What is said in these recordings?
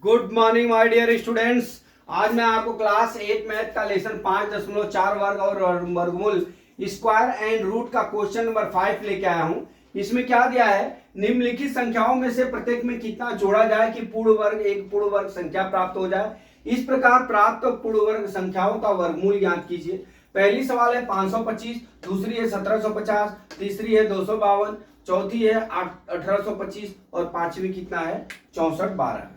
Good morning my dear students. आज मैं आपको क्लास 8 मैथ का लेसन 5.4 वर्ग और वर्गमूल स्क्वायर एंड रूट का क्वेश्चन नंबर 5 लेके आया हूं। इसमें क्या दिया है, निम्नलिखित संख्याओं में से प्रत्येक में कितना जोड़ा जाए कि पूर्ण वर्ग एक पूर्ण वर्ग संख्या प्राप्त हो जाए। इस प्रकार प्राप्त पूर्ण वर्ग संख्याओं का वर्गमूल ज्ञात कीजिए। पहली सवाल है 525, दूसरी है 1750, तीसरी है 252, चौथी है 1825 और पांचवी कितना है 6412।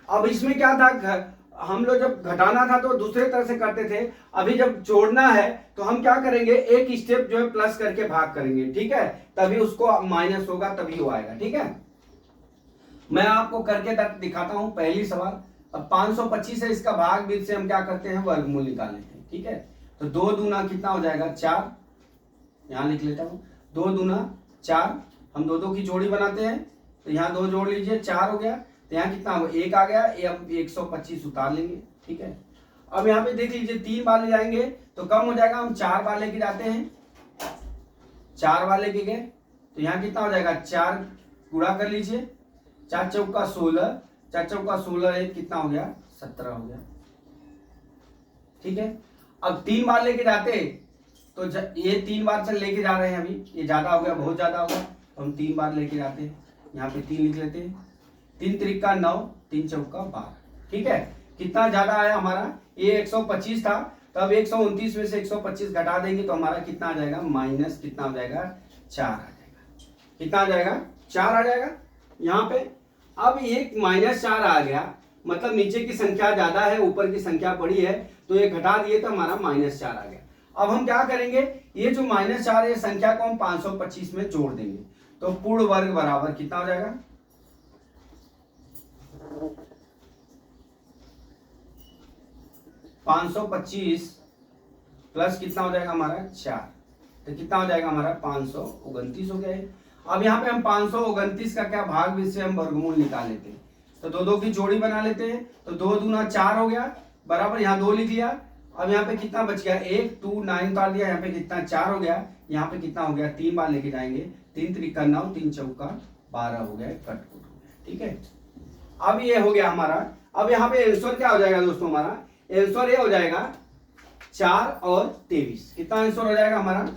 अब इसमें क्या था, हम लोग जब घटाना था तो दूसरे तरह से करते थे, अभी जब जोड़ना है तो हम क्या करेंगे, एक स्टेप जो है प्लस करके भाग करेंगे, ठीक है, तभी उसको माइनस होगा तभी वो आएगा। ठीक है, मैं आपको करके दिखाता हूं। पहली सवाल, अब 525 है, इसका भाग बीच से हम क्या करते हैं, वर्गमूल निकाल लेते हैं। ठीक है, तो 2 दूना कितना हो जाएगा 4, यहां लिख लेता हूं 2 दूना 4, हम दो की जोड़ी बनाते हैं तो यहाँ 2 जोड़ लीजिए 4 हो गया, तो यहाँ कितना हो 1 आ गया, ये हम 125 उतार लेंगे। ठीक है, अब यहाँ पे देख लीजिए 3 बार ले जाएंगे तो कम हो जाएगा, हम 4 बार लेके जाते हैं, 4 बार लेके गए तो यहाँ कितना हो जाएगा 4 गुणा कर लीजिए, 4 चौका 16, 4 चौका 16 एक कितना हो गया 17 हो गया। ठीक है, अब 3 बार लेके जाते तो ये 3 बार चल लेके जा रहे हैं, अभी ये ज्यादा हो गया, बहुत ज्यादा होगा, तो हम 3 बार लेके जाते हैं, यहाँ पे 3 लिख लेते हैं, 3 त्रिका 9, 3 चौका 12। ठीक है, कितना ज्यादा आया हमारा, ये 125 था, तो अब 129 में से 125 घटा देंगे तो हमारा कितना आ जाएगा, माइनस कितना हो जाएगा 4 आ जाएगा। कितना आ जाएगा 4 आ जाएगा यहाँ पे। अब एक -4 आ गया, मतलब नीचे की संख्या ज्यादा है ऊपर की संख्या बड़ी है, तो ये घटा दिए तो हमारा -4 आ गया। अब हम क्या करेंगे, ये जो -4 है संख्या को हम 525 में जोड़ देंगे, तो पूर्ण वर्ग बराबर कितना हो जाएगा 525 प्लस कितना हो जाएगा हमारा 4, तो कितना हो जाएगा हमारा 529 हो गया है। अब यहाँ पे हम 529 का क्या भाग भी से हम वर्गमूल निकाल लेते हैं, तो 2 की जोड़ी बना लेते हैं, तो 2 दूना 4 हो गया, बराबर यहाँ 2 लिख लिया। अब यहाँ पे कितना बच गया 1, 2 9 उतार दिया, यहाँ पे कितना 4 हो गया, यहाँ पे कितना हो गया 3 बार लेके जाएंगे, 3 त्रिका 9, 3 चौका 12 हो गया, कट कुट हो गया। ठीक है, अब ये हो गया हमारा। अब यहाँ पे आंसर क्या हो जाएगा दोस्तों, हमारा आंसर ये हो जाएगा 4 और 23। कितना आंसर हो जाएगा हमारा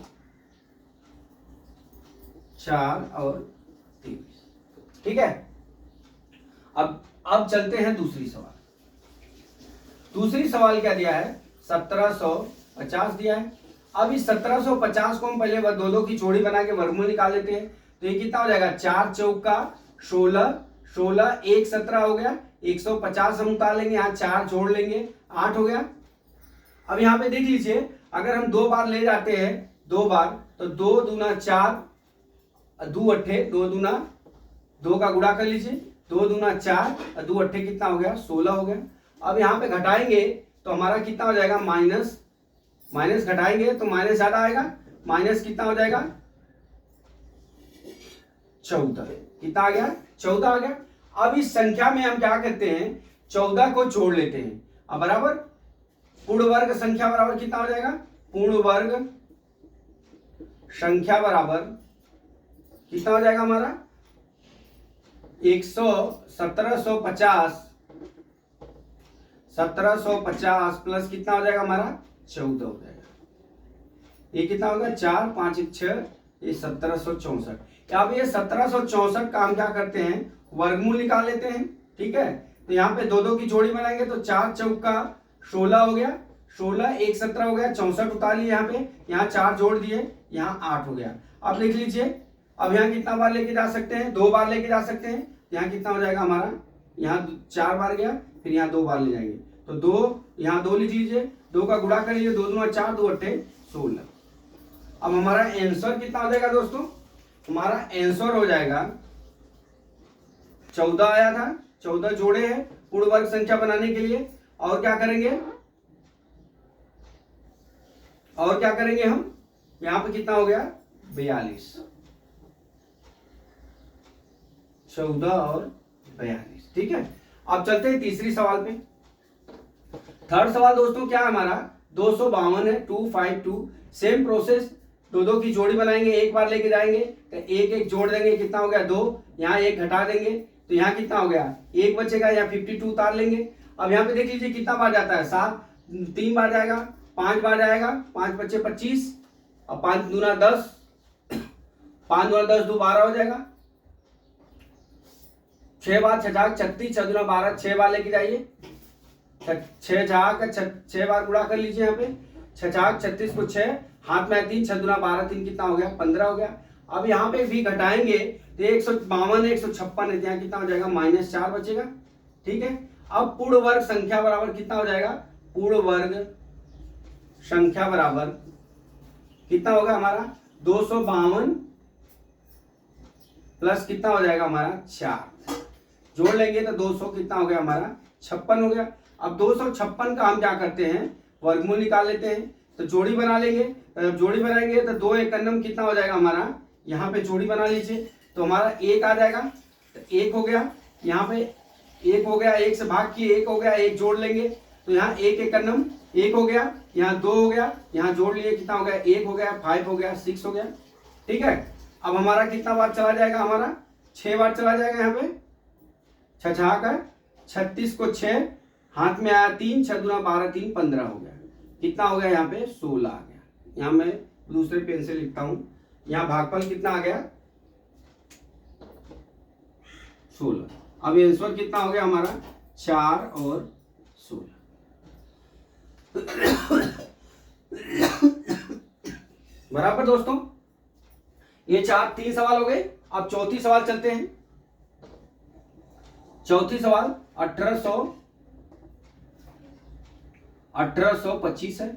4 और 23। ठीक है, अब चलते हैं दूसरी सवाल। दूसरी सवाल क्या दिया है, 1750 दिया है। अब इस 1750 को हम पहले 2 की जोड़ी बना के वर्गमूल निकाल लेते हैं, तो ये कितना हो जाएगा 4 चौका 16, 16 1 17 हो गया, 150 हम उतार लेंगे, यहाँ 4 जोड़ लेंगे 8 हो गया। अब यहाँ पे देख लीजिए, अगर हम 2 बार ले जाते हैं 2 बार, तो 2 दूना 4, 2 अट्ठे 2 दूना 2 का गुणा कर लीजिए, 2 दूना 4 और 2 अट्ठे कितना हो गया 16 हो गया। अब यहाँ पे घटाएंगे तो हमारा कितना हो जाएगा माइनस घटाएंगे तो माइनस ज्यादा आएगा, माइनस कितना हो जाएगा 14, कितना आ गया 14 आ गया। अब इस संख्या में हम क्या करते हैं, 14 को जोड़ लेते हैं, अब बराबर पूर्ण वर्ग संख्या बराबर कितना हो जाएगा, पूर्ण वर्ग संख्या बराबर कितना हो जाएगा हमारा 1750 प्लस कितना हो जाएगा हमारा 14 हो जाएगा, ये कितना होगा 4 5 6, ये 1764। अब ये 1764 का हम क्या करते हैं, वर्गमूल निकाल लेते हैं। ठीक है, तो यहाँ पे 2 की जोड़ी बनाएंगे, तो 4 चौका 16 हो गया, 16 1 17 हो गया, 64 उतार लिए, यहाँ पे यहाँ 4 जोड़ दिए, यहाँ 8 हो गया। अब लिख लीजिए, अब यहाँ कितना बार लेके जा सकते हैं, 2 बार लेके जा सकते हैं, यहाँ कितना हो जाएगा हमारा, यहाँ 4 बार गया, फिर यहाँ 2 बार ले जाएंगे, तो 2 यहाँ 2 लिख लीजिए, 2 का गुणा कर लीजिए, 2 दूना 4, 2 अट्ठे 16। अब हमारा आंसर कितना हो जाएगा दोस्तों, हमारा आंसर हो जाएगा 14 आया था, 14 जोड़े हैं पूर्ण वर्ग संख्या बनाने के लिए। और क्या करेंगे, हम यहां पे कितना हो गया 42, 14 और 42। ठीक है, अब चलते हैं तीसरी सवाल पे। थर्ड सवाल दोस्तों क्या है हमारा 252 है, 252, सेम प्रोसेस, 2 की जोड़ी बनाएंगे, 1 बार लेके जाएंगे तो 1 1 जोड़ देंगे, कितना हो गया 2, यहाँ 1 घटा देंगे, तो यहाँ कितना हो गया, 1 बचेगा, यहाँ 52 उतार लेंगे। अब यहाँ पे देख लीजिए कितना बार जाता है, 7 3 बार जाएगा, 5 बार जाएगा, 5 बचे 25 और 5 दूना 10, 5 दूना 10, 2 12 हो जाएगा। 6 बार 6 छाक 36, 6 दूना 12, 6 बार लेके जाइए, 6 छाक 6 बार गुणा कर लीजिए। यहाँ पे 6 छाक 36 को 6 हाथ में 3, 6 दूना 12, 3 कितना हो गया, 15 हो गया। अब यहाँ पे भी घटाएंगे तो 152 156 है, यहाँ कितना हो जाएगा, -4 बचेगा। ठीक है, अब पूर्ण वर्ग संख्या बराबर कितना हो जाएगा, पूर्ण वर्ग संख्या बराबर कितना होगा हमारा, 252 प्लस कितना हो जाएगा हमारा 4, जोड़ लेंगे तो 200 कितना हो गया हमारा 56 हो गया। अब 256 का हम क्या करते हैं, वर्गमूल निकाल लेते हैं, तो जोड़ी बना लेंगे। जब जोड़ी बनाएंगे तो 2 एकन्नम कितना हो जाएगा हमारा, यहाँ पे जोड़ी बना लीजिए तो हमारा 1 आ जाएगा, तो 1 हो गया, यहाँ पे 1 हो गया, 1 से भाग किए 1 हो गया, 1 जोड़ लेंगे तो यहाँ 1 एकन्नम 1 हो गया, यहाँ 2 हो गया, यहाँ जोड़ लिए कितना हो गया, 1 हो गया, 5 हो गया, 6 हो गया। ठीक है, अब हमारा कितना बार चला जाएगा, हमारा 6 बार चला जाएगा। यहाँ पे 6 छाक है 36 को 6 हाथ में आया 3, 6 दूना 12, 3 15 हो गया, कितना हो गया यहाँ पे 16 आ गया। यहाँ मैं दूसरे पेन से लिखता हूं, यहाँ भागफल कितना आ गया 16। अब आंसर कितना हो गया हमारा 4 और 16। बराबर दोस्तों, ये 3 सवाल हो गए। अब चौथी सवाल चलते हैं। चौथी सवाल 1825 है।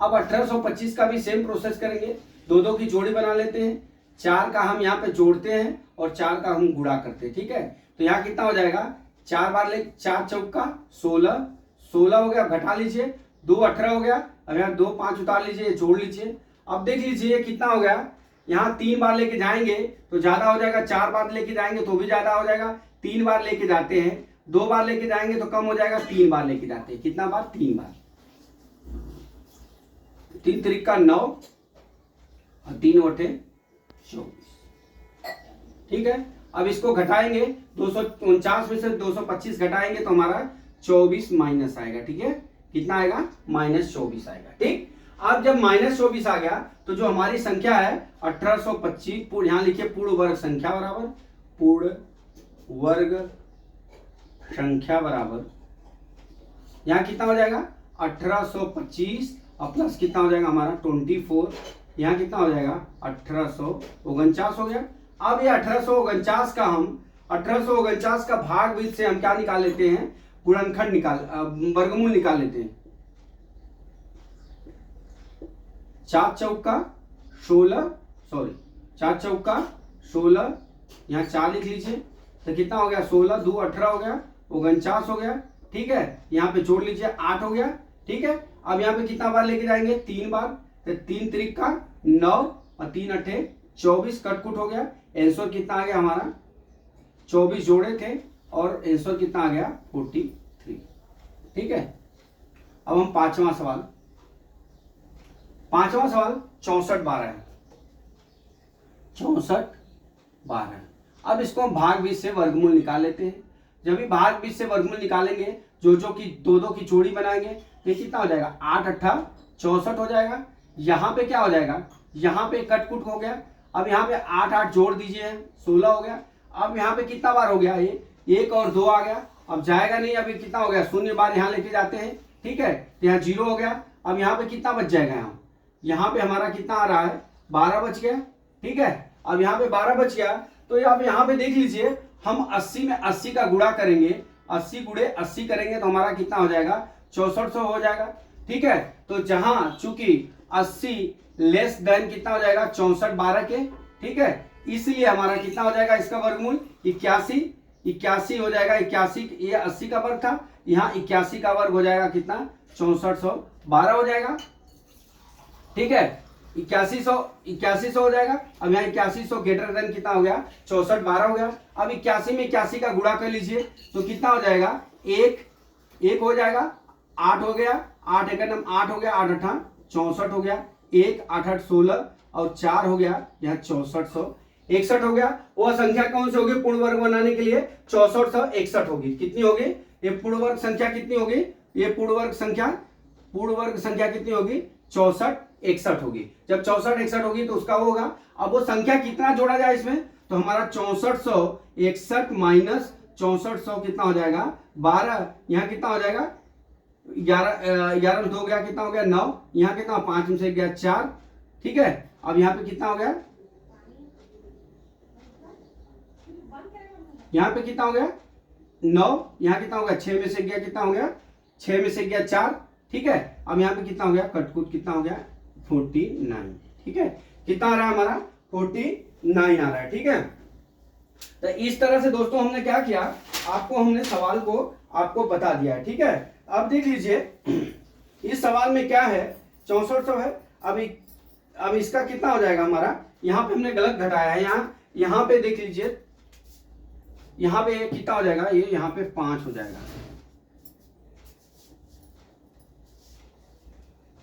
अब 1825 का भी सेम प्रोसेस करेंगे, 2 की जोड़ी बना लेते हैं, 4 का हम यहाँ पे जोड़ते हैं और 4 का हम गुणा करते हैं। ठीक है, तो यहाँ कितना हो जाएगा, 4 बार ले 4 चौका 16, 16 हो गया, घटा लीजिए 2 18 हो गया। अब यहाँ 2 5 उतार लीजिए, जोड़ लीजिए। अब देख लीजिए कितना हो गया, यहाँ 3 बार लेके जाएंगे तो ज्यादा हो जाएगा, 4 बार लेके जाएंगे तो भी ज्यादा हो जाएगा, 3 बार लेके जाते हैं, 2 बार लेके जाएंगे तो कम हो जाएगा, 3 बार लेके जाते हैं, कितना बार 3 बार, 3 त्रिक का 9 और 3 8 24। ठीक है, अब इसको घटाएंगे, 249 में से 225 घटाएंगे तो हमारा 24 माइनस आएगा। ठीक है, कितना आएगा, -24 आएगा। ठीक, अब जब -24 आ गया तो जो हमारी संख्या है 1825, यहां लिखिए पूर्ण वर्ग संख्या बराबर, पूर्ण वर्ग संख्या बराबर, यहां कितना हो जाएगा 1825 और प्लस कितना हो जाएगा हमारा 24, यहाँ कितना हो जाएगा 1849 हो गया। अब ये 1849 का हम 1849 का भाग बीज से हम क्या निकाल लेते हैं, गुणनखंड वर्गमूल निकाल लेते हैं। 4 चौका 16, 4 चौका 16, यहाँ 4 लिख लीजिए तो कितना हो गया 16, 2 18 हो गया, 49 हो गया। ठीक है, यहाँ पे जोड़ लीजिए 8 हो गया। ठीक है, अब यहाँ पे कितना बार लेके जाएंगे, 3 बार, तो 3 त्रिक का 9 और 3 8 24, कटकुट हो गया। आंसर कितना आ गया हमारा, 24 जोड़े थे और आंसर कितना आ गया 43। ठीक है, अब हम पांचवा सवाल 64 12 है, 64 12। अब इसको हम भाग बीज से वर्गमूल निकाल लेते हैं। जब भी भाग बीज से वर्गमूल निकालेंगे, जो की 2 की जोड़ी बनाएंगे, ये कितना हो जाएगा 8 8 64 हो जाएगा। यहाँ पे क्या हो जाएगा, यहाँ पे कटकुट हो गया। अब यहाँ पे 8 8 जोड़ दीजिए, 16 हो गया। अब यहाँ पे कितना बार हो गया, ये 1 और 2 आ गया, अब जाएगा नहीं, अभी कितना हो गया 0 बार यहाँ लेके जाते हैं। ठीक है, तो यहाँ 0 हो गया। अब यहाँ पे कितना बच जाएगा, यहाँ पे हमारा कितना आ रहा है 12 बच गया। ठीक है, अब यहाँ पे 12 बच गया तो अब यहाँ पे देख लीजिए, हम 80 में 80 का गुणा करेंगे, 80 गुणे 80 करेंगे तो हमारा कितना हो जाएगा 6400 हो जाएगा। ठीक है, तो जहां चूंकि 80 लेस देन कितना हो जाएगा 64 12 के। ठीक है, इसलिए हमारा कितना हो जाएगा इसका वर्गमूल 81 हो जाएगा। 81, ये 80 का वर्ग था, यहाँ 81 का वर्ग हो जाएगा कितना 6412 हो जाएगा। ठीक है, 8100 हो जाएगा। अब यहाँ 8100 ग्रेटर देन कितना हो गया 64 12 हो गया। अब 81 में 81 का गुणा कर लीजिए तो कितना हो जाएगा, 1 हो जाएगा, 8 हो गया, 8 एकम 8 हो गया, 8 8 64 हो गया, 1 8 8 16 और 4 हो गया यहाँ 6400। 61 हो गया। वह संख्या कौन सी होगी पूर्ण वर्ग बनाने के लिए? 6461 होगी। कितनी होगी ये पूर्ण वर्ग संख्या? कितनी होगी ये पूर्ण वर्ग संख्या? पूर्ण वर्ग संख्या कितनी होगी? 6461 होगी। जब 6461 होगी तो उसका होगा, अब वो संख्या कितना जोड़ा जाए इसमें, तो हमारा 6461 माइनस 6400 कितना हो जाएगा? 12। यहाँ कितना हो जाएगा? 11 में 2 गया, कितना हो गया? 9। यहाँ कितना? 5 में से गया 4। ठीक है, अब यहाँ पे कितना हो गया? यहाँ पे कितना हो गया? 9। यहाँ कितना हो गया? 6 में से गया, कितना हो गया? 6 में से गया 4। ठीक है, अब यहाँ पे कितना हो गया? कटकुट कितना हो गया? 49। ठीक है, कितना आ रहा है हमारा? 49 आ रहा है। ठीक है, तो इस तरह से दोस्तों हमने क्या किया, आपको हमने सवाल को आपको बता दिया है। ठीक है, अब देख लीजिए इस सवाल में क्या है, 6400 है। अब इसका कितना हो जाएगा हमारा? यहाँ पे हमने गलत घटाया है। यहाँ पे देख लीजिए, यहाँ पे कितना हो जाएगा? ये यहाँ पे 5 हो जाएगा।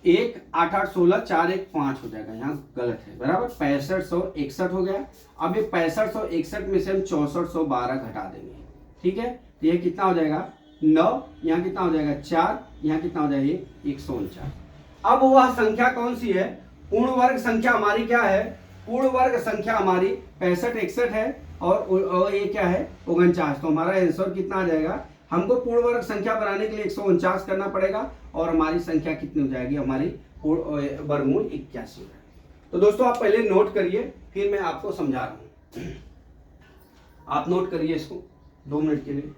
1 8 8 16 4 1 5 हो जाएगा, यहाँ गलत है। बराबर 6561 हो गया। अब ये 6561 में से हम 6412 घटा देंगे। ठीक है, तो ये कितना हो जाएगा? 9। यहाँ कितना हो जाएगा? 4। यहाँ कितना हो जाएगा? 149। अब वह संख्या कौन सी है? पूर्ण वर्ग संख्या हमारी क्या है? पूर्ण वर्ग संख्या हमारी 6561 है और ये क्या है? 49। तो हमारा आंसर कितना आ जाएगा? हमको पूर्ण वर्ग संख्या बनाने के लिए 149 करना पड़ेगा और हमारी संख्या कितनी हो जाएगी? हमारी वर्गमूल 81 हो जाएगी। तो दोस्तों आप पहले नोट करिए, फिर मैं आपको समझा रहा हूं। आप नोट करिए इसको 2 मिनट के लिए।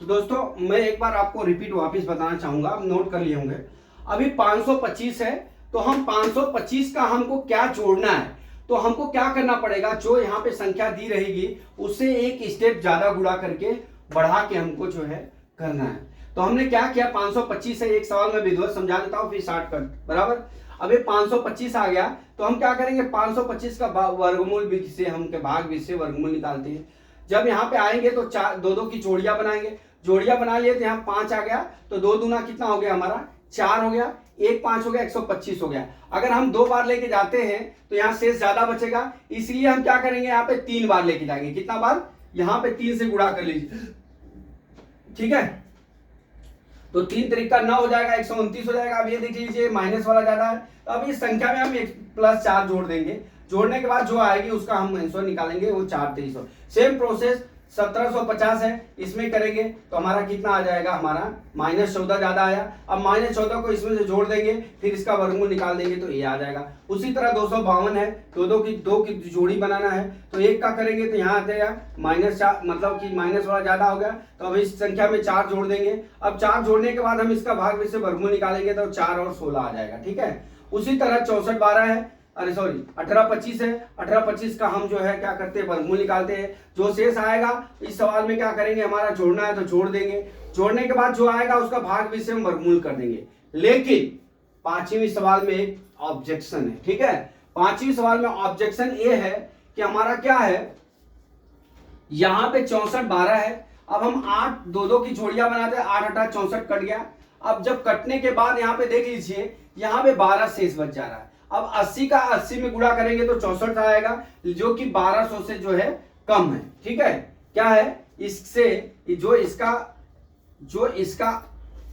तो दोस्तों मैं एक बार आपको रिपीट वापस बताना चाहूंगा, आप नोट कर लिए होंगे। अभी 525 है, तो हम 525 का हमको क्या जोड़ना है? तो हमको क्या करना पड़ेगा? जो यहाँ पे संख्या दी रहेगी उससे एक स्टेप ज्यादा गुणा करके बढ़ा के हमको जो है करना है। तो हमने क्या किया? 525 है, एक सवाल में विधिवत समझा देता हूँ फिर शॉर्टकट। बराबर, अब ये 525 आ गया तो हम क्या करेंगे? 525 का वर्गमूल से हम के भाग से वर्गमूल निकालते हैं। जब यहाँ पे आएंगे तो 2 की जोड़ियां बनाएंगे। जोड़ियां बना लिए तो यहाँ 5 आ गया, तो 2 दूना कितना हो गया हमारा? 4 हो गया। 1 5 हो गया, 125 हो गया। अगर हम 2 बार लेके जाते हैं तो यहाँ शेष ज्यादा बचेगा, इसलिए हम क्या करेंगे? यहाँ पे 3 बार लेके जाएंगे। कितना बार? यहाँ पे 3 से गुणा कर लीजिए। ठीक है, तो 3 तरीका 9 हो जाएगा, 129 हो जाएगा। अब ये देख लीजिए माइनस वाला ज्यादा है, तो अब इस संख्या में हम 1+4 जोड़ देंगे। जोड़ने के बाद जो आएगी उसका हम आंसर निकालेंगे, वो 4 सेम प्रोसेस 1750 है, इसमें करेंगे तो हमारा कितना आ जाएगा? हमारा -14 ज्यादा आया। अब -14 को इसमें से जोड़ देंगे, फिर इसका वर्गमूल निकाल देंगे तो ये आ जाएगा। उसी तरह 252 है, 2 की जोड़ी बनाना है, तो 1 का करेंगे तो यहाँ आ जाएगा -4, मतलब कि माइनस वाला ज्यादा हो गया। तो अब इस संख्या में 4 जोड़ देंगे। अब 4 जोड़ने के बाद हम इसका भाग में से वर्गमूल निकालेंगे तो 4 और 16 आ जाएगा। ठीक है, उसी तरह 64 12 है, अरे सॉरी 18 25 है। 18 25 का हम जो है क्या करते हैं? वर्गमूल निकालते हैं। जो शेष आएगा इस सवाल में क्या करेंगे? हमारा जोड़ना है तो जोड़ देंगे। जोड़ने के बाद जो आएगा उसका भाग भी से हम वर्गमूल कर देंगे। लेकिन 5वीं सवाल में एक ऑब्जेक्शन है। ठीक है, 5वीं सवाल में ऑब्जेक्शन ये है कि हमारा क्या है? यहाँ पे 64 12 है। अब हम 8 2 की जोड़ियां बनाते हैं, 8 8 64 कट गया। अब जब कटने के बाद यहाँ पे देख लीजिए, यहाँ पे 12 शेष बच जा रहा है। अब 80 का 80 में गुणा करेंगे तो 64 आएगा, जो कि 1200 से जो है कम है। ठीक है, क्या है? इससे जो इसका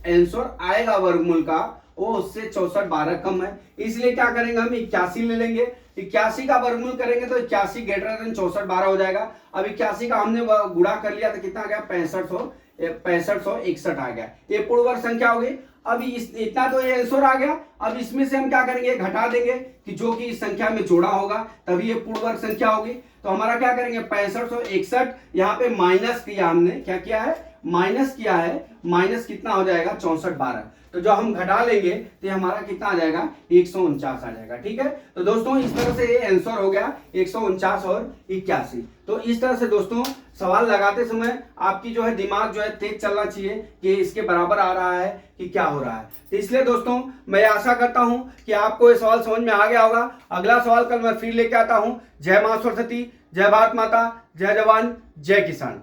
आंसर आएगा वर्गमूल का, वो उससे 64 12 कम है। इसलिए क्या करेंगे? हम 81 ले लेंगे। 81 का वर्गमूल करेंगे तो 81 ग्रेटर देन 64 12 हो जाएगा। अब 81 का हमने गुणा कर लिया तो कितना आ गया? 6561 आ गया। ये पूर्ण वर्ग संख्या हो गई। अब इतना तो ये आंसर आ गया। अब इसमें से हम क्या करेंगे? घटा देंगे कि जो कि इस संख्या में जोड़ा होगा तभी ये पूर्ण वर्ग संख्या होगी। तो हमारा क्या करेंगे? 6561, यहाँ पे माइनस किया हमने, क्या किया है? माइनस किया है, माइनस कितना हो जाएगा 64/12। तो जो हम घटा लेंगे तो हमारा कितना आ जाएगा 149 आ जाएगा। ठीक है, तो दोस्तों इस तरह से ये आंसर हो गया 149 और 81। तो इस तरह से दोस्तों सवाल लगाते समय आपकी जो है दिमाग जो है तेज चलना चाहिए कि इसके बराबर आ रहा है कि क्या हो रहा है। तो इसलिए दोस्तों मैं आशा करता हूं कि आपको ये सवाल समझ में आ गया होगा। अगला सवाल कल मैं फिर लेके आता हूं। जय मां सरस्वती, जय भारत माता, जय जवान, जय किसान।